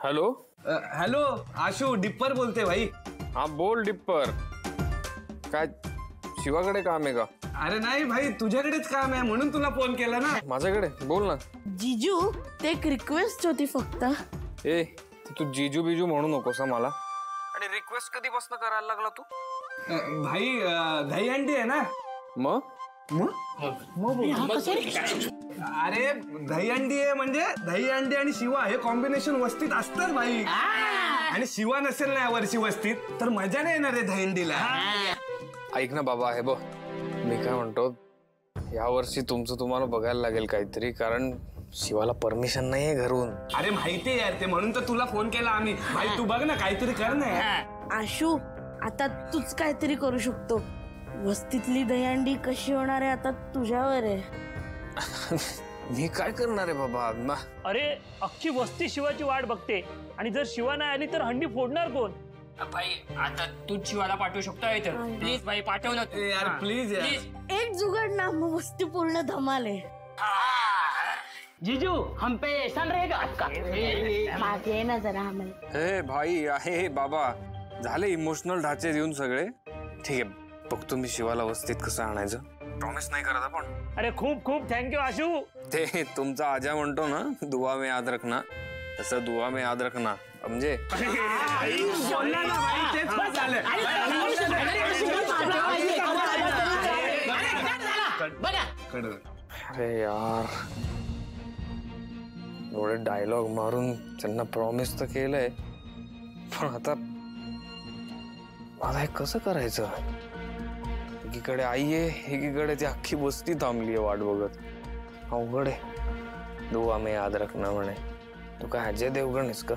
Hello hello Ashu dipper बोलते भाई। हाँ बोल डिप्पर, काय शिवाकडे काम आहे का? अरे नाही भाई तुझ्याकडेच काम आहे म्हणून तुला फोन केला ना। माझ्याकडे बोल ना। जीजू ते एक रिक्वेस्ट होती फक्त। ए तू जीजू बिजू म्हणू नकोस मला। आणि रिक्वेस्ट कधीपासून करायला लागला तू? भाई दही अंडी आहे ना। मग अरे दही अंडी आहे म्हणजे दही अंडी आणि शिवा हे कॉम्बिनेशन वस्तीत असतात भाई। आणि शिवा नसेल ना यावर्षी वस्तीत तर मजा नाही येणार रे दही अंडीला। ऐक ना बाबा, हे बघ मी काय म्हणतो, या वर्षी तुमचं तुम्हाला बघायला लागेल काहीतरी, कारण शिवाला परमिशन नाहीये घरून। अरे माहिती यार ते म्हणून तर तुला फोन केला आम्ही। भाई तू बघ ना काहीतरी कर ना। आशू आता तूच काहीतरी करू शकतो। वस्तीतली दहीहंडी कशी होणार आहे आता तुझ्यावर आहे। मी काय करणार आहे बाबा? अरे अख्खी वस्ती शिवाची वाट बघते आणि जर शिवा नाही आली तर हंडी फोडणार कोण? भाई आता तू शिवाला पाठवू शकतो इथं, प्लीज भाई पाठवलं तू। यार प्लीज यार एक जुगाड ना मग वस्ती पूर्ण धमाल आहे। जीजू हम पे एहसान रहेगा आपका। मागे ये ना जरा आम्हाला। हे भाई आहे बाबा, झाले इमोशनल ढाचे देऊन सगळे। ठीक आहे बघतो मी शिवाला वस्तीत कसं आणायचं, प्रॉमिस नाही करत आपण। अरे खूप खूप थँक्यू आशू। ते तुमचा आजा म्हणतो ना दुआ में याद रखना, तसं दुआ में याद रखना समजे। अरे यार एवढे डायलॉग मारून त्यांना प्रॉमिस तर केलंय, पण आता मला हे कसं करायचं? एकीकडे आई आहे, एकीकडे ती अख्खी बस्ती थांबली आहे वाट बघत। अवघड आहे। दुआ में याद रखना म्हणे, तू काय अजय देवगण आहेस का?